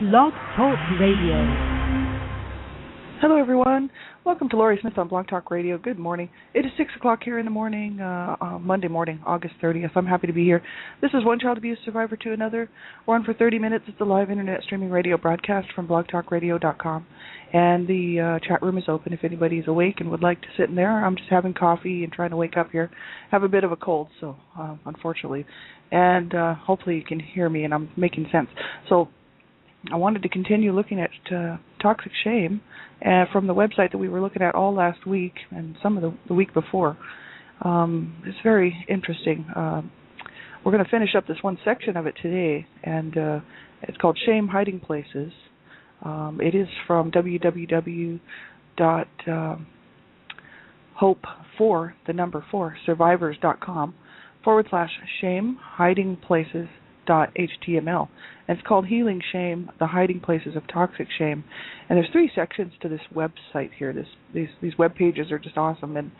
Blog Talk Radio. Hello, everyone. Welcome to Laurie Smith on Blog Talk Radio. Good morning. It is 6 o'clock here in the morning, Monday morning, August 30th. I'm happy to be here. This is One Child Abuse Survivor to Another. We're on for 30 minutes. It's a live internet streaming radio broadcast from blogtalkradio.com. And the chat room is open if anybody's awake and would like to sit in there. I'm just having coffee and trying to wake up here. Have a bit of a cold, so unfortunately. And hopefully you can hear me and I'm making sense. So I wanted to continue looking at toxic shame from the website that we were looking at all last week and some of the week before. It's very interesting. We're going to finish up this one section of it today, and it's called Shame Hiding Places. It is from www.hope4survivors.com/shame hiding places .html, and it's called Healing Shame: The Hiding Places of Toxic Shame. And there's 3 sections to this website here. These web pages are just awesome, and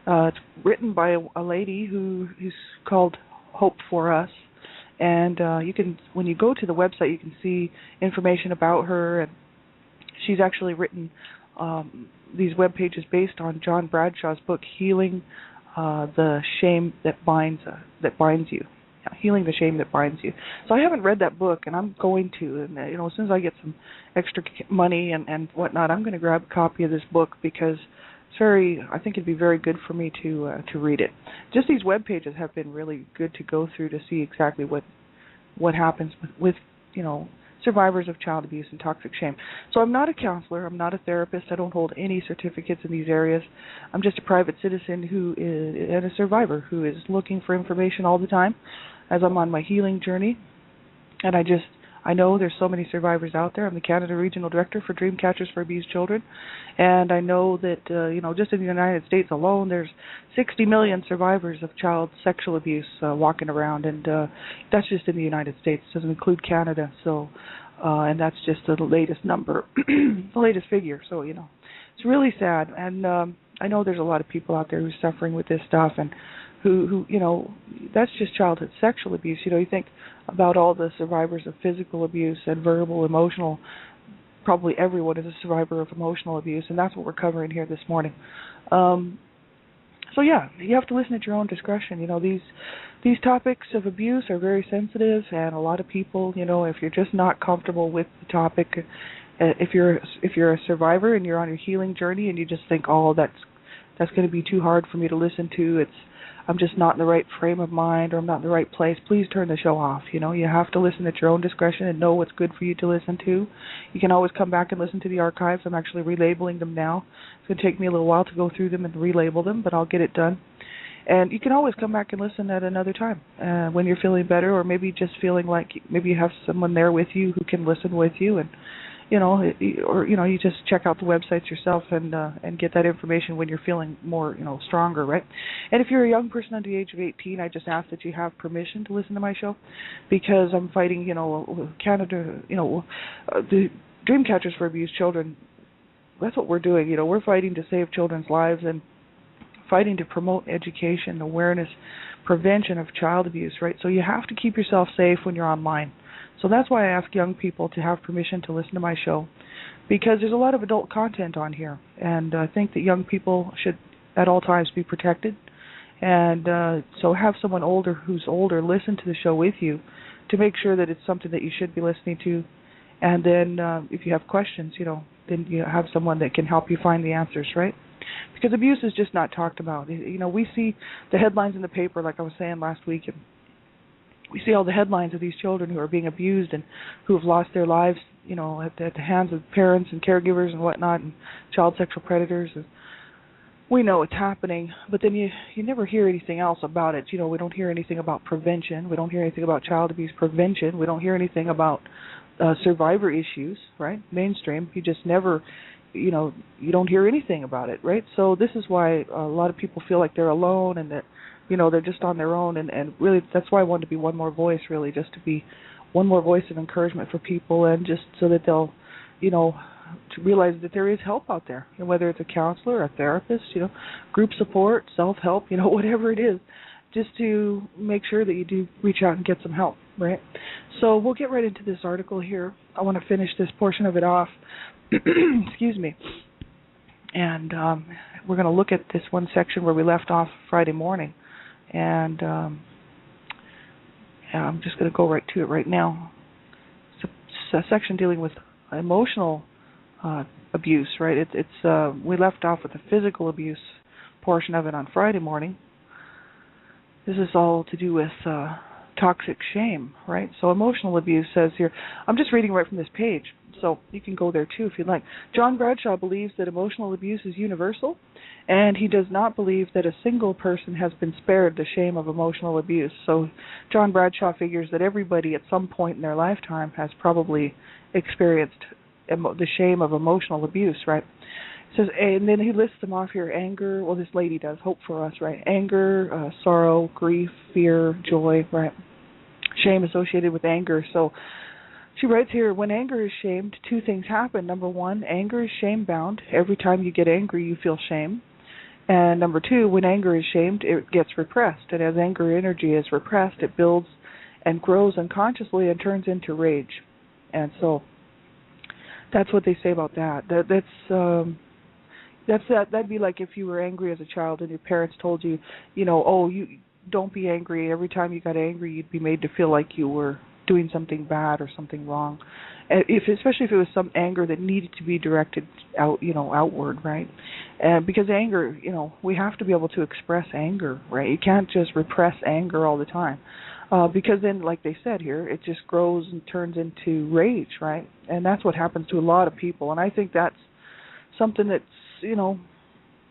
it's written by a lady who is called Hope for Us. And you can, when you go to the website, you can see information about her, and she's actually written these web pages based on John Bradshaw's book, Healing the Shame That Binds You. Healing the Shame That Binds You. So I haven't read that book, and I'm going to. And as soon as I get some extra money and whatnot, I'm going to grab a copy of this book because I think it'd be very good for me to read it. Just these web pages have been really good to go through to see exactly what happens with survivors of child abuse and toxic shame. So I'm not a counselor. I'm not a therapist. I don't hold any certificates in these areas. I'm just a private citizen and a survivor who is looking for information all the time as I'm on my healing journey. And I know there's so many survivors out there. I'm the Canada Regional Director for Dreamcatchers for Abused Children. And I know that, just in the United States alone, there's 60 million survivors of child sexual abuse walking around. And that's just in the United States. It doesn't include Canada. So, and that's just the latest number, the latest figure. So, it's really sad. And I know there's a lot of people out there who's suffering with this stuff and who that's just childhood sexual abuse. You think about all the survivors of physical abuse and verbal, emotional. Probably everyone is a survivor of emotional abuse, and that's what we're covering here this morning. So yeah, you have to listen at your own discretion. These topics of abuse are very sensitive, and a lot of people, if you're just not comfortable with the topic, if you're a survivor and you're on your healing journey and you just think, oh, that's going to be too hard for me to listen to, I'm just not in the right frame of mind, or I'm not in the right place, please turn the show off. You have to listen at your own discretion and know what's good for you to listen to. You can always come back and listen to the archives. I'm actually relabeling them now. It's going to take me a little while to go through them and relabel them, but I'll get it done. And you can always come back and listen at another time when you're feeling better, or maybe just feeling like maybe you have someone there with you who can listen with you, and you just check out the websites yourself and get that information when you're feeling more, stronger, right? And if you're a young person under the age of 18, I just ask that you have permission to listen to my show, because I'm fighting, Canada, the Dreamcatchers for Abused Children. That's what we're doing. We're fighting to save children's lives and fighting to promote education, awareness, prevention of child abuse, right? So you have to keep yourself safe when you're online. So that's why I ask young people to have permission to listen to my show, because there's a lot of adult content on here, and I think that young people should at all times be protected. And so have someone who's older listen to the show with you to make sure that it's something that you should be listening to. And then if you have questions, then you have someone that can help you find the answers, right? Because abuse is just not talked about. We see the headlines in the paper, like I was saying last week, and we see all the headlines of these children who are being abused and who have lost their lives, at the hands of parents and caregivers and whatnot, and child sexual predators. And we know it's happening, but then you never hear anything else about it. We don't hear anything about prevention. We don't hear anything about child abuse prevention. We don't hear anything about survivor issues, right? Mainstream. You just never, you don't hear anything about it, right? So this is why a lot of people feel like they're alone and that, they're just on their own, and really that's why I wanted to be one more voice, really, just to be one more voice of encouragement for people, and just so that they'll, to realize that there is help out there, whether it's a counselor, a therapist, group support, self-help, whatever it is, just to make sure that you do reach out and get some help. right? So we'll get right into this article here. I want to finish this portion of it off. Excuse me. And we're going to look at this one section where we left off Friday morning. And I'm just going to go right to it right now. It's a section dealing with emotional abuse, right? It's we left off with the physical abuse portion of it on Friday morning. This is all to do with toxic shame, right? So emotional abuse says here, I'm just reading right from this page, so you can go there too if you'd like. John Bradshaw believes that emotional abuse is universal, and he does not believe that a single person has been spared the shame of emotional abuse. So John Bradshaw figures that everybody at some point in their lifetime has probably experienced the shame of emotional abuse, right? Says, and then he lists them off here: anger. Well, this lady does. Hope for us, right? Anger, sorrow, grief, fear, joy, right? Shame associated with anger. So she writes here: when anger is shamed, two things happen. Number one, anger is shame bound. Every time you get angry, you feel shame. And number two, when anger is shamed, it gets repressed. And as anger energy is repressed, it builds and grows unconsciously and turns into rage. And so that's what they say about that. That'd be like if you were angry as a child and your parents told you, oh, you don't be angry. Every time you got angry, you'd be made to feel like you were doing something bad or something wrong. Especially if it was some anger that needed to be directed out, outward, right? Because anger, we have to be able to express anger, right? You can't just repress anger all the time. Because then, like they said here, it just grows and turns into rage, right? And that's what happens to a lot of people. And I think that's something that's,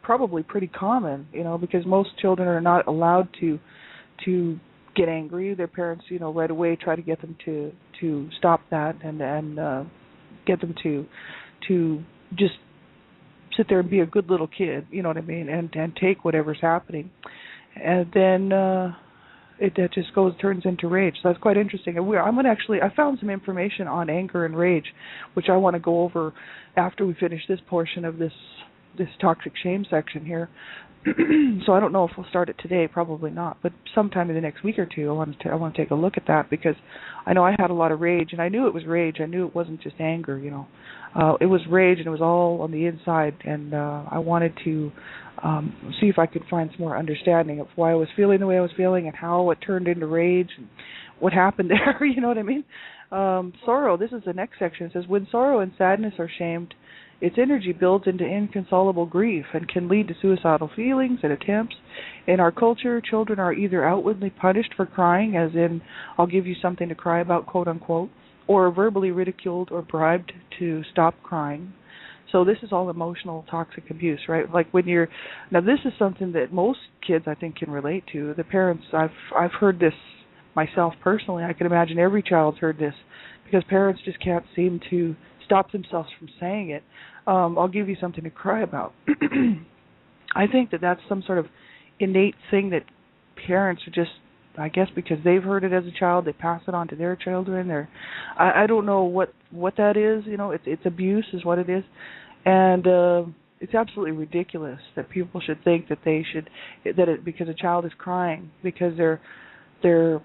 probably pretty common, because most children are not allowed to get angry. Their parents, right away try to get them to stop that and get them to just sit there and be a good little kid, you know what I mean, and take whatever's happening. And then that just turns into rage. So that's quite interesting. And I found some information on anger and rage, which I want to go over after we finish this portion of this toxic shame section here. So I don't know if we'll start it today, probably not, but sometime in the next week or two I want to take a look at that, because I know I had a lot of rage, and I knew it was rage. I knew it wasn't just anger, it was rage, and it was all on the inside, and I wanted to see if I could find some more understanding of why I was feeling the way I was feeling and how it turned into rage and what happened there, you know what I mean? Sorrow, this is the next section. It says, when sorrow and sadness are shamed, its energy builds into inconsolable grief and can lead to suicidal feelings and attempts. In our culture, children are either outwardly punished for crying, as in, I'll give you something to cry about, quote unquote, or verbally ridiculed or bribed to stop crying. So this is all emotional toxic abuse, right? Like now this is something that most kids, I think, can relate to. The parents, I've heard this myself personally. I can imagine every child's heard this, because parents just can't seem to stop themselves from saying it. I'll give you something to cry about. I think that that's some sort of innate thing that parents are just, I guess because they've heard it as a child, they pass it on to their children. I don't know what that is. It's abuse is what it is, and it's absolutely ridiculous that people should think that because a child is crying because they're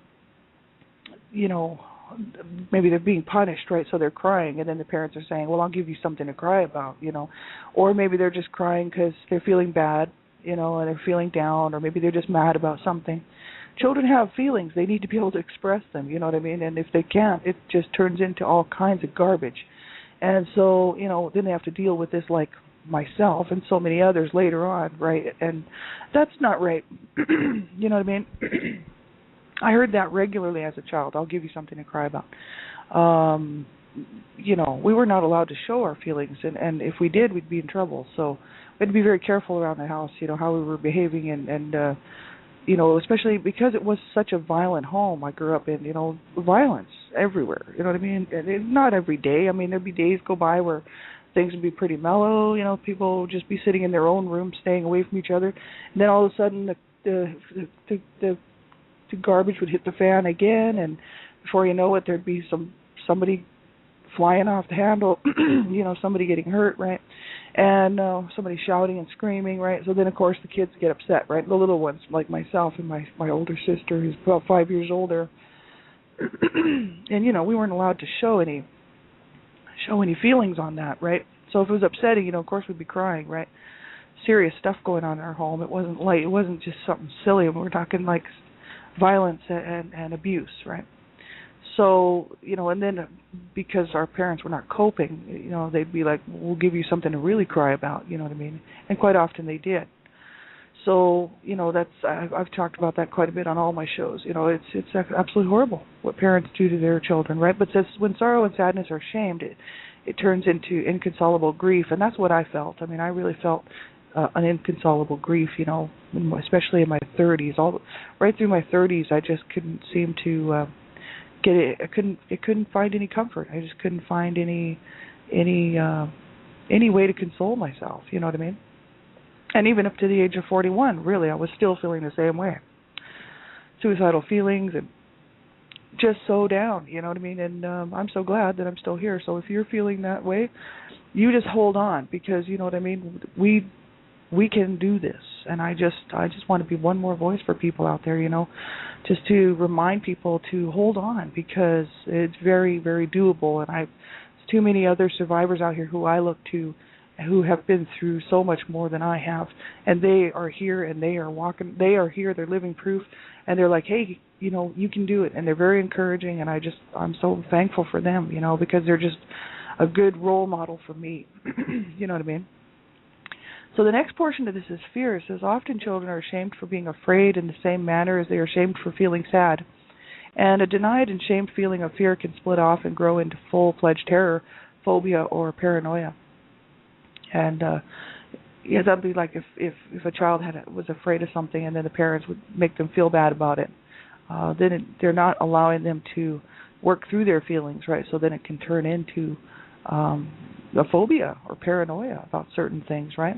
maybe they're being punished, right? So they're crying, and then the parents are saying, well, I'll give you something to cry about, or maybe they're just crying because they're feeling bad, and they're feeling down, or maybe they're just mad about something. Children have feelings. They need to be able to express them, you know what I mean? And if they can't, it just turns into all kinds of garbage. And so, then they have to deal with this like myself and so many others later on, right? And that's not right. You know what I mean? I heard that regularly as a child. I'll give you something to cry about. We were not allowed to show our feelings, and if we did, we'd be in trouble. So we had to be very careful around the house, how we were behaving, and especially because it was such a violent home I grew up in, violence everywhere, you know what I mean? And not every day. I mean, there'd be days go by where things would be pretty mellow, people would just be sitting in their own room, staying away from each other, and then all of a sudden the garbage would hit the fan again, and before you know it, there'd be somebody flying off the handle, somebody getting hurt, right? And somebody shouting and screaming, right? So then, of course, the kids get upset, right? The little ones, like myself and my older sister, who's about 5 years older, And we weren't allowed to show any feelings on that, right? So if it was upsetting, of course we'd be crying, right? Serious stuff going on in our home. It wasn't light. It wasn't just something silly. We're talking like violence and abuse, right? So, and then because our parents were not coping, they'd be like, we'll give you something to really cry about, you know what I mean? And quite often they did. So, I've talked about that quite a bit on all my shows. It's absolutely horrible what parents do to their children, right? But when sorrow and sadness are shamed, it turns into inconsolable grief, and that's what I felt. I mean, I really felt an inconsolable grief, especially in my 30s. Right through my 30s, I just couldn't seem to get it. I couldn't find any comfort. I just couldn't find any way to console myself. You know what I mean? And even up to the age of 41, really, I was still feeling the same way. Suicidal feelings and just so down, you know what I mean? And I'm so glad that I'm still here. So if you're feeling that way, you just hold on, because you know what I mean? We can do this. And I just want to be one more voice for people out there, just to remind people to hold on, because it's very, very doable. And there's too many other survivors out here who I look to, who have been through so much more than I have, and they are here and they are here, they're living proof, and they're like, hey, you can do it, and they're very encouraging, and I'm so thankful for them, because they're just a good role model for me. You know what I mean? So the next portion of this is fear. It says, often children are ashamed for being afraid in the same manner as they are ashamed for feeling sad. And a denied and shamed feeling of fear can split off and grow into full-fledged terror, phobia, or paranoia. And that'd be like if a child was afraid of something, and then the parents would make them feel bad about it. They're not allowing them to work through their feelings, right? So then it can turn into a phobia or paranoia about certain things, right?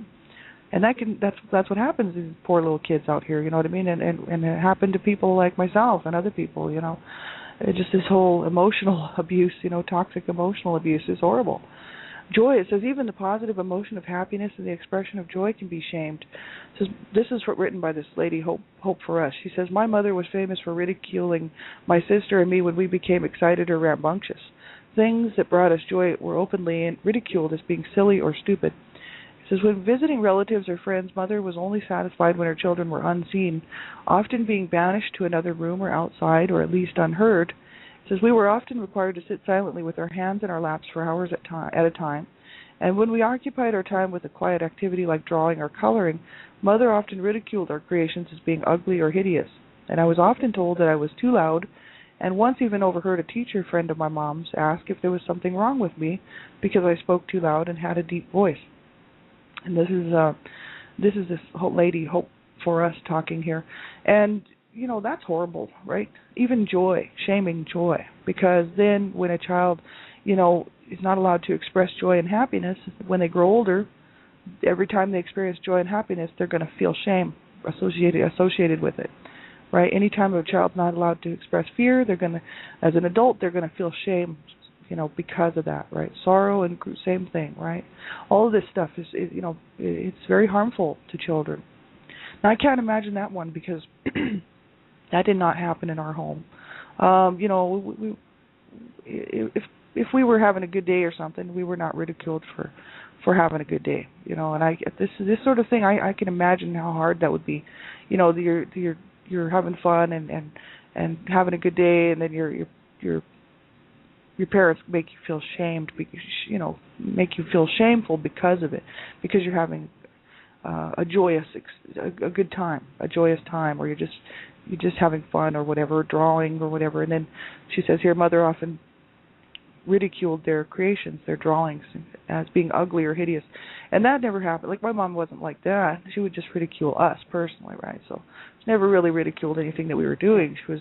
And that's what happens to these poor little kids out here, you know what I mean? And it happened to people like myself and other people, Just this whole emotional abuse, toxic emotional abuse is horrible. Joy, it says, even the positive emotion of happiness and the expression of joy can be shamed. It says, this is written by this lady, Hope for Us. She says, my mother was famous for ridiculing my sister and me when we became excited or rambunctious. Things that brought us joy were openly ridiculed as being silly or stupid. It says, when visiting relatives or friends, mother was only satisfied when her children were unseen, often being banished to another room or outside, or at least unheard. It says, we were often required to sit silently with our hands in our laps for hours at a time, and when we occupied our time with a quiet activity like drawing or coloring, mother often ridiculed our creations as being ugly or hideous, and I was often told that I was too loud, and once even overheard a teacher friend of my mom's ask if there was something wrong with me because I spoke too loud and had a deep voice. And this is this whole lady, Hope for Us, talking here. And that's horrible, right? Even joy, shaming joy, because then when a child, is not allowed to express joy and happiness, when they grow older, every time they experience joy and happiness, they're going to feel shame associated with it, right? Anytime a child's not allowed to express fear, as an adult, they're going to feel shame, because of that, right? Sorrow and same thing, right? All of this stuff is it's very harmful to children. Now, I can't imagine that one, because that did not happen in our home. If we were having a good day or something, we were not ridiculed for having a good day, And this sort of thing, I can imagine how hard that would be. You're having fun and having a good day, and then your parents make you feel shamed, because make you feel shameful because of it, because you're having a good time, a joyous time, or you're just having fun or whatever, drawing or whatever. And then she says here, mother often ridiculed their creations, their drawings, as being ugly or hideous. And that never happened. Like, my mom wasn't like that. She would just ridicule us personally, right? So she never really ridiculed anything that we were doing. She was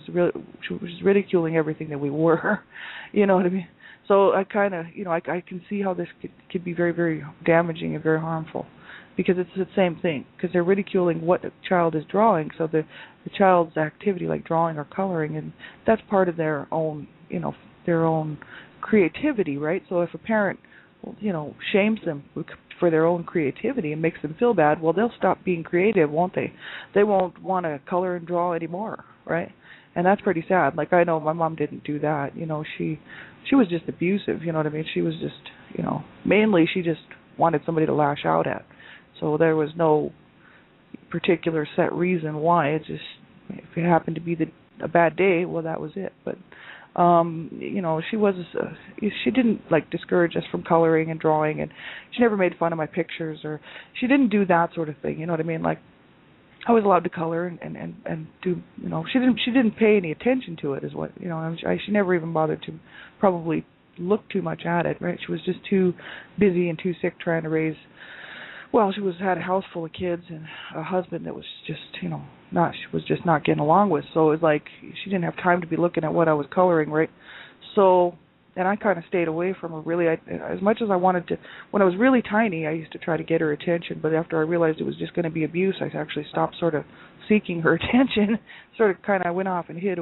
ridiculing everything that we were. You know what I mean? So I kind of, I can see how this could be very, very damaging and very harmful, because it's the same thing, because they're ridiculing what the child is drawing, so the child's activity like drawing or coloring, and that's part of their own, their own creativity, right? So if a parent, shames them for their own creativity and makes them feel bad, well, they'll stop being creative, won't they? They won't want to color and draw anymore, right? And that's pretty sad. Like, I know my mom didn't do that. You know, she was just abusive, you know what I mean? She was just, you know, mainly she just wanted somebody to lash out at. So there was no particular set reason why. It just, if it happened to be a bad day, well, that was it. But you know, she didn't like discourage us from coloring and drawing, and she never made fun of my pictures, or she didn't do that sort of thing, you know what I mean? Like, I was allowed to color and do, you know, she didn't pay any attention to it, is what, you know, she never even bothered to probably look too much at it, right? She was just too busy and too sick trying to raise, well, she had a house full of kids and a husband that was just, you know, she was just not getting along with. So it was like she didn't have time to be looking at what I was coloring, right? So, and I kind of stayed away from her, really. As much as I wanted to, when I was really tiny, I used to try to get her attention, but after I realized it was just going to be abuse, I actually stopped sort of seeking her attention, sort of kind of went off and hid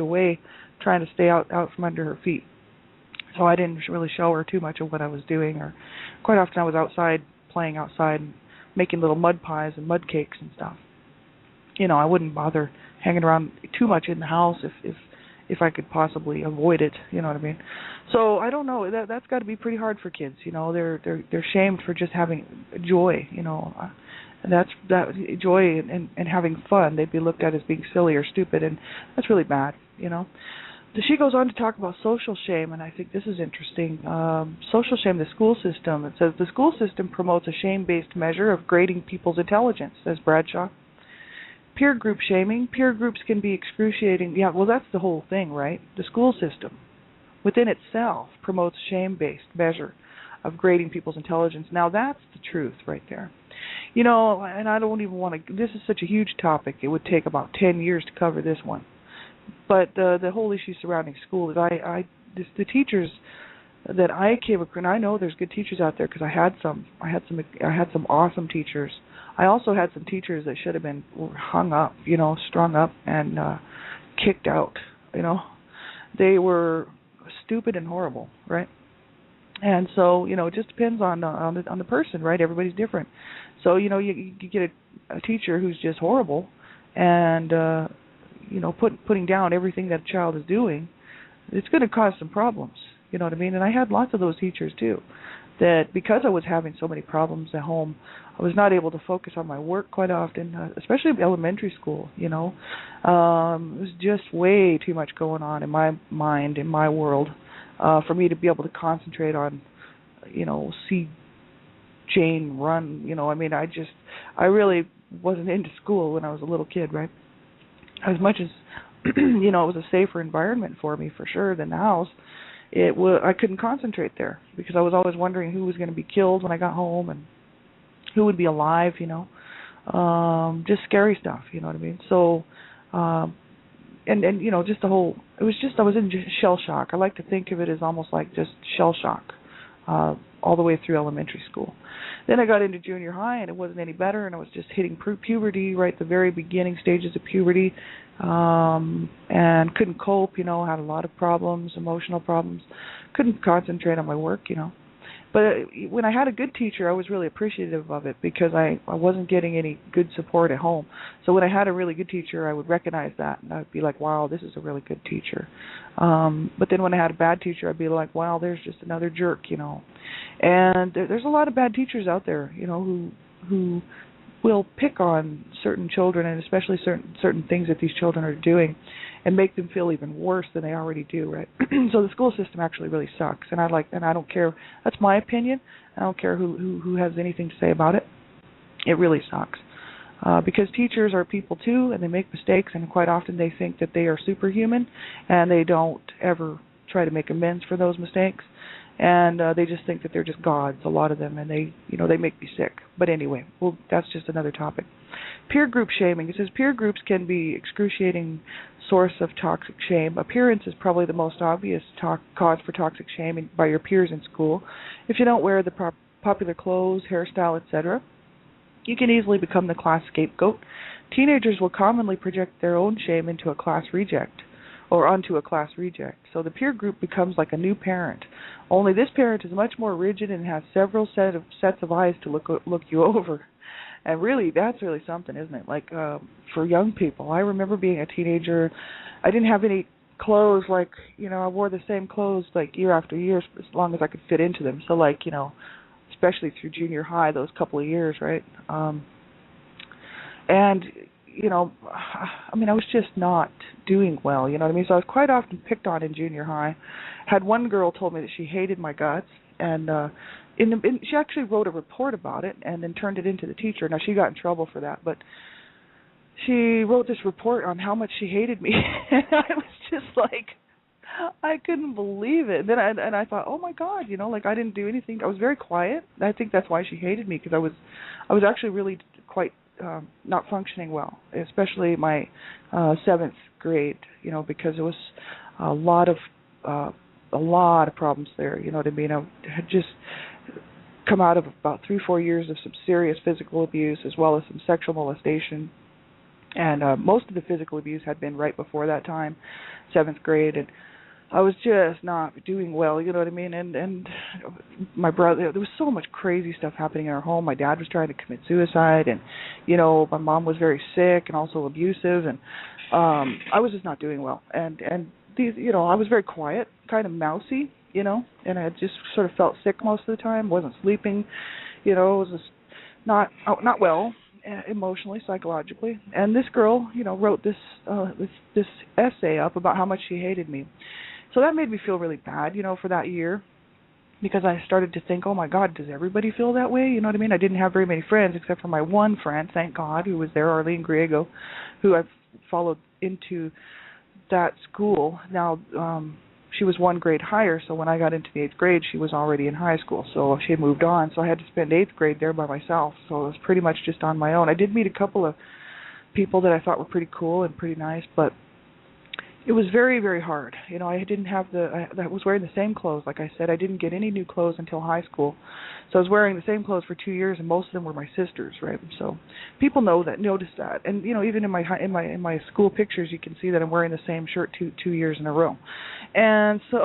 away, trying to stay out from under her feet. So I didn't really show her too much of what I was doing, or quite often I was outside, playing outside, and making little mud pies and mud cakes and stuff. You know, I wouldn't bother hanging around too much in the house if I could possibly avoid it, you know what I mean? So I don't know, that's got to be pretty hard for kids, you know. They're shamed for just having joy, you know. And that joy and having fun, they'd be looked at as being silly or stupid, and that's really bad, you know. She goes on to talk about social shame, and I think this is interesting. Social shame, the school system. It says the school system promotes a shame-based measure of grading people's intelligence, says Bradshaw. Peer group shaming. Peer groups can be excruciating. Yeah, well, that's the whole thing, right? The school system within itself promotes a shame-based measure of grading people's intelligence. Now, that's the truth right there. You know, and I don't even want to, this is such a huge topic, it would take about 10 years to cover this one. But the whole issue surrounding school is the teachers that I came across, and I know there's good teachers out there because I had some awesome teachers. I also had some teachers that should have been hung up, you know, strung up and kicked out, you know. They were stupid and horrible, right? And so, you know, it just depends on the person, right? Everybody's different. So, you know, you get a teacher who's just horrible and you know, putting down everything that a child is doing, it's going to cause some problems, you know what I mean? And I had lots of those teachers too, that because I was having so many problems at home, I was not able to focus on my work quite often, especially in elementary school, you know. It was just way too much going on in my mind, in my world, for me to be able to concentrate on, you know, see Jane run, you know. I mean, I really wasn't into school when I was a little kid, right? As much as, you know, it was a safer environment for me for sure than the house, I couldn't concentrate there because I was always wondering who was going to be killed when I got home and who would be alive, you know. Just scary stuff, you know what I mean? So, and you know, just the whole, I was in shell shock. I like to think of it as almost like just shell shock all the way through elementary school. Then I got into junior high, and it wasn't any better, and I was just hitting puberty, right at the very beginning stages of puberty, and couldn't cope, you know, had a lot of problems, emotional problems, couldn't concentrate on my work, you know. But when I had a good teacher, I was really appreciative of it because I wasn't getting any good support at home. So when I had a really good teacher, I would recognize that, and I'd be like, wow, this is a really good teacher. But then when I had a bad teacher, I'd be like, wow, there's just another jerk, you know. And there's a lot of bad teachers out there, you know, who will pick on certain children, and especially certain things that these children are doing, and make them feel even worse than they already do, right? So the school system actually really sucks, and I don't care. That's my opinion. I don't care who has anything to say about it. It really sucks. Because teachers are people too, and they make mistakes, and quite often they think that they are superhuman, and they don't ever try to make amends for those mistakes. And they just think that they're just gods, a lot of them, and they make me sick. But anyway, well, that's just another topic. Peer group shaming. It says peer groups can be excruciating source of toxic shame. Appearance is probably the most obvious cause for toxic shame by your peers in school. If you don't wear the popular clothes, hairstyle, etc., you can easily become the class scapegoat. Teenagers will commonly project their own shame into a class reject, or onto a class reject. So the peer group becomes like a new parent. Only this parent is much more rigid and has several sets of eyes to look you over. And really, that's really something, isn't it? Like for young people, I remember being a teenager. I didn't have any clothes, like, I wore the same clothes like year after year as long as I could fit into them. So like, especially through junior high, those couple of years, right? And I was just not doing well, you know what I mean? So I was quite often picked on in junior high. Had one girl told me that she hated my guts, and she actually wrote a report about it and then turned it into the teacher. Now, she got in trouble for that, but she wrote this report on how much she hated me, and I was just like, I couldn't believe it. And then I thought, oh my God, like I didn't do anything. I was very quiet. I think that's why she hated me, because I was actually really quite not functioning well, especially my 7th grade. Because there was a lot of problems there. You know what I mean? I had just come out of about 3-4 years of some serious physical abuse, as well as some sexual molestation. And most of the physical abuse had been right before that time, 7th grade, and I was just not doing well, you know what I mean? And my brother, there was so much crazy stuff happening in our home. My dad was trying to commit suicide, and my mom was very sick and also abusive, and I was just not doing well. And these, I was very quiet, kind of mousy, and I just sort of felt sick most of the time. Wasn't sleeping, was just not well. Emotionally, psychologically, and this girl, wrote this essay up about how much she hated me. So that made me feel really bad, for that year, because I started to think, oh my God, does everybody feel that way? You know what I mean? I didn't have very many friends except for my one friend, thank God, who was there, Arlene Griego, who I've followed into that school. Now, she was 1 grade higher, so when I got into the 8th grade, she was already in high school, so she had moved on, so I had to spend 8th grade there by myself, so it was pretty much just on my own. I did meet a couple of people that I thought were pretty cool and pretty nice, but it was very, very hard. I didn't have I was wearing the same clothes, like I said. I didn't get any new clothes until high school, so I was wearing the same clothes for 2 years, and most of them were my sister's, right? So people notice that, and even in my school pictures, you can see that I'm wearing the same shirt 2 years in a row, and so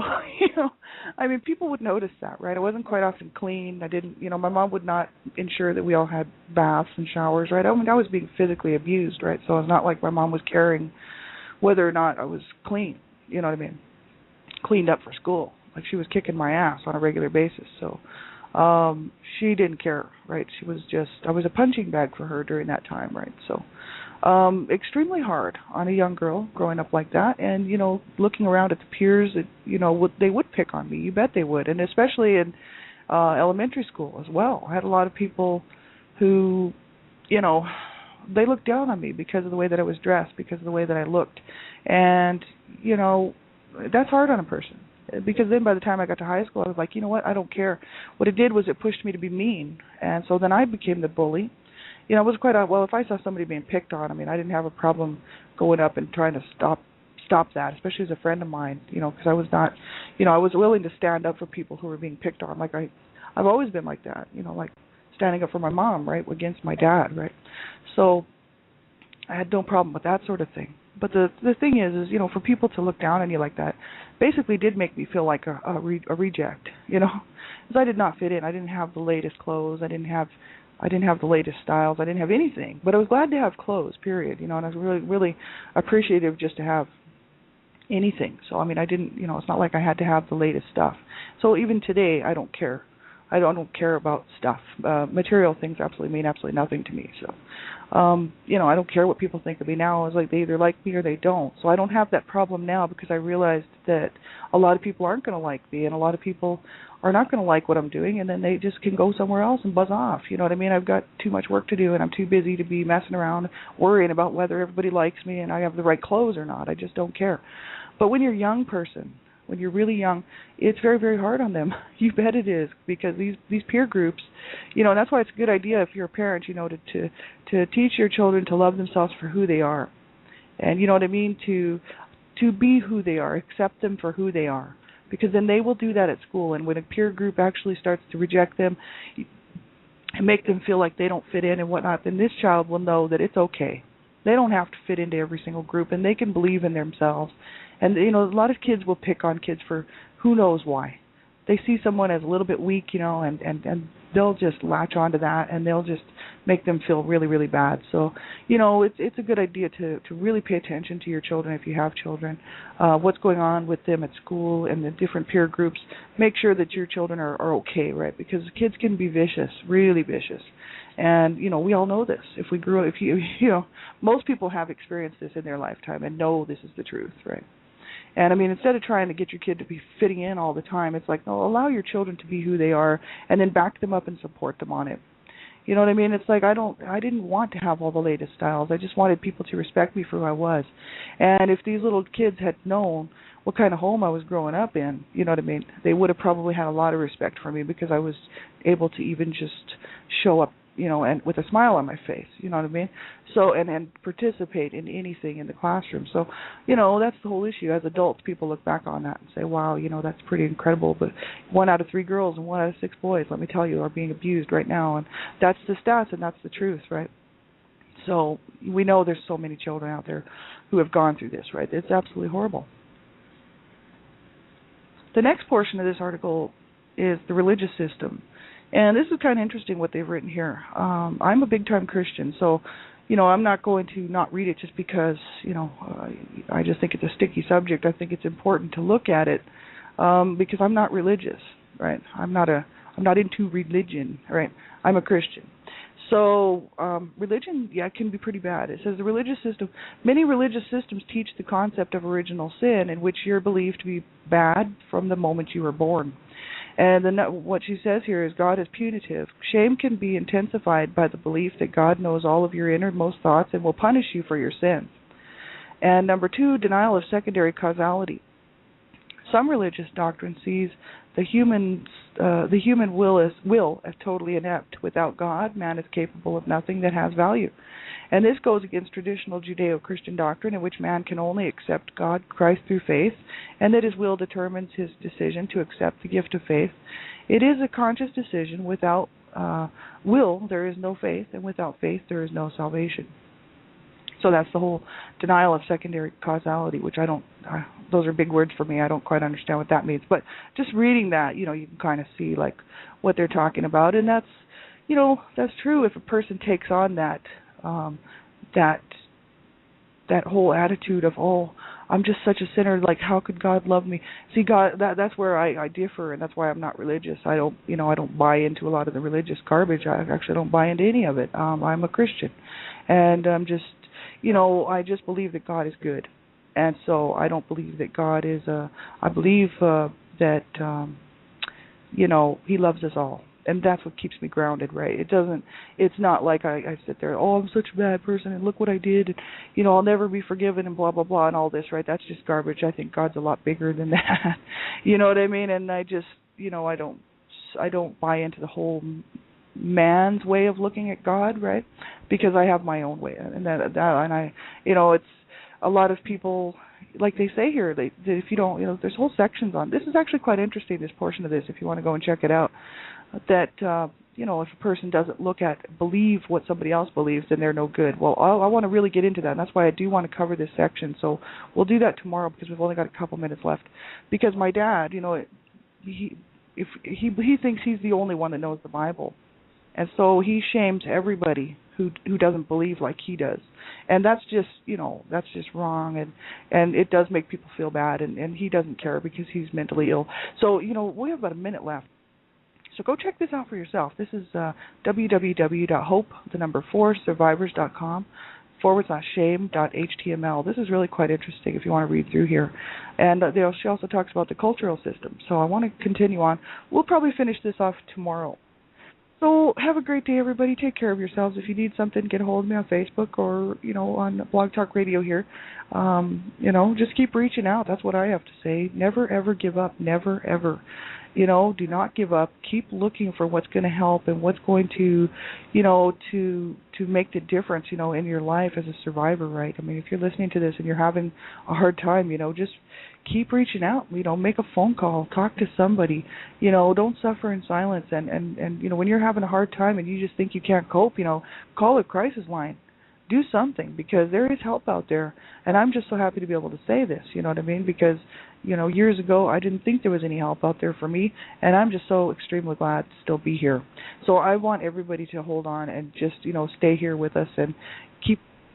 people would notice that, right? I wasn't quite often clean. I didn't, my mom would not ensure that we all had baths and showers, right? I was being physically abused, right? So it's not like my mom was caring whether or not I was clean, you know what I mean, cleaned up for school. Like, she was kicking my ass on a regular basis. So she didn't care, right? I was a punching bag for her during that time, right? So extremely hard on a young girl growing up like that. And, looking around at the peers, they would pick on me. You bet they would. And especially in elementary school as well. I had a lot of people who, they looked down on me because of the way that I was dressed, because of the way that I looked. And, that's hard on a person. Because then by the time I got to high school, I was like, you know what, I don't care. What it did was it pushed me to be mean. And so then I became the bully. It was quite if I saw somebody being picked on, I didn't have a problem going up and trying to stop that, especially as a friend of mine, because I was not, I was willing to stand up for people who were being picked on. Like I've always been like that, like standing up for my mom, right, against my dad, right? So I had no problem with that sort of thing. But the thing is, for people to look down on you like that basically did make me feel like a reject, because I did not fit in. I didn't have the latest clothes. I didn't have the latest styles. I didn't have anything. But I was glad to have clothes, period, and I was really, really appreciative just to have anything. So, I didn't, it's not like I had to have the latest stuff. So even today, I don't care. I don't care about stuff. Material things mean absolutely nothing to me. So, I don't care what people think of me now. It's like they either like me or they don't. So I don't have that problem now, because I realized that a lot of people aren't going to like me, and a lot of people are not going to like what I'm doing, and then they just can go somewhere else and buzz off. You know what I mean? I've got too much work to do, and I'm too busy to be messing around worrying about whether everybody likes me and I have the right clothes or not. I just don't care. But when you're a young person, when you're really young, it's very, very hard on them. You bet it is, because these peer groups, and that's why it's a good idea if you're a parent, to teach your children to love themselves for who they are, and you know what I mean, to be who they are, accept them for who they are, because then they will do that at school. And when a peer group actually starts to reject them and make them feel like they don't fit in and whatnot, then this child will know that it's okay. They don't have to fit into every single group, and they can believe in themselves. And, a lot of kids will pick on kids for who knows why. they see someone as a little bit weak, and they'll just latch onto that, and they'll just make them feel really, really bad. So, it's a good idea to really pay attention to your children if you have children, what's going on with them at school and the different peer groups. Make sure that your children are okay, right? Because kids can be vicious, really vicious. And, we all know this. If we grew up, most people have experienced this in their lifetime and know this is the truth, right? And I mean, instead of trying to get your kid to be fitting in all the time, it's like, no, allow your children to be who they are, and then back them up and support them on it. You know what I mean? It's like I didn't want to have all the latest styles. I just wanted people to respect me for who I was. And if these little kids had known what kind of home I was growing up in, you know what I mean, they would have probably had a lot of respect for me, because I was able to even just show up, and with a smile on my face, you know what I mean? So, and participate in anything in the classroom. So, that's the whole issue. As adults, people look back on that and say, wow, that's pretty incredible. But 1 out of 3 girls and 1 out of 6 boys, let me tell you, are being abused right now. And that's the stats, and that's the truth, right? So we know there's so many children out there who have gone through this, right? It's absolutely horrible. The next portion of this article is the religious system. And this is kind of interesting what they've written here. I'm a big-time Christian, so, I'm not going to not read it just because, I just think it's a sticky subject. I think it's important to look at it because I'm not religious, right? I'm not into religion, right? I'm a Christian. So religion, can be pretty bad. It says many religious systems teach the concept of original sin, in which you're believed to be bad from the moment you were born. And then what she says here is God is punitive. Shame can be intensified by the belief that God knows all of your innermost thoughts and will punish you for your sins. And number 2, denial of secondary causality. Some religious doctrine sees the human will as totally inept. Without God, man is capable of nothing that has value. And this goes against traditional Judeo-Christian doctrine, in which man can only accept God, Christ, through faith, and that his will determines his decision to accept the gift of faith. It is a conscious decision. Without will, there is no faith, and without faith, there is no salvation. So that's the whole denial of secondary causality, which those are big words for me. I don't quite understand what that means. But just reading that, you can kind of see like what they're talking about. And that's, that's true if a person takes on that whole attitude of, I'm just such a sinner, like how could God love me? See, God, that's where I differ, and that's why I'm not religious. I don't buy into a lot of the religious garbage. I actually don't buy into any of it. I'm a Christian, and I'm just, I just believe that God is good. And so I don't believe that God is I believe that he loves us all. And that's what keeps me grounded, right? It's not like I sit there, I'm such a bad person and look what I did, and, I'll never be forgiven and blah, blah, blah and all this, right? That's just garbage. I think God's a lot bigger than that. You know what I mean? And I just, I don't buy into the whole man's way of looking at God, right? Because I have my own way. And it's a lot of people, like they say here, that if you don't, there's whole sections on, this is actually quite interesting, this portion of this, if you want to go and check it out, that, if a person doesn't believe what somebody else believes, then they're no good. Well, I want to really get into that, and that's why I do want to cover this section. So we'll do that tomorrow because we've only got a couple minutes left. Because my dad, he thinks he's the only one that knows the Bible. And so he shames everybody who doesn't believe like he does. And that's just, that's just wrong. And it does make people feel bad. And he doesn't care because he's mentally ill. So, we have about a minute left. So go check this out for yourself. This is www.hope4survivors.com/shame.html. This is really quite interesting if you want to read through here. And she also talks about the cultural system. So I want to continue on. We'll probably finish this off tomorrow. So have a great day, everybody. Take care of yourselves. If you need something, get a hold of me on Facebook or, on Blog Talk Radio here. Just keep reaching out. That's what I have to say. Never, ever give up. Never, ever. Do not give up. Keep looking for what's going to help and what's going to, to make the difference, in your life as a survivor, right? I mean, if you're listening to this and you're having a hard time, just keep reaching out. Make a phone call, talk to somebody. Don't suffer in silence. And when you're having a hard time and you just think you can't cope, call a crisis line. do something, because there is help out there. And I'm just so happy to be able to say this, you know what I mean? Because, years ago I didn't think there was any help out there for me, and I'm just so extremely glad to still be here. So I want everybody to hold on and just, stay here with us and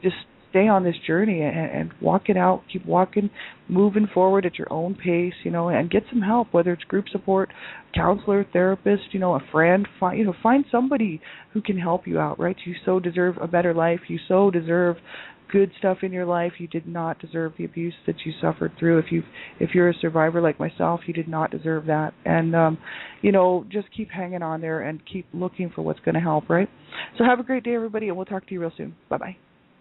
just stay on this journey and walk it out, keep walking, moving forward at your own pace, and get some help, whether it's group support, counselor, therapist, a friend, find somebody who can help you out, right? You so deserve a better life. You so deserve good stuff in your life. You did not deserve the abuse that you suffered through. If you're a survivor like myself, you did not deserve that. And just keep hanging on there and keep looking for what's going to help, right? So have a great day, everybody, and we'll talk to you real soon. Bye-bye.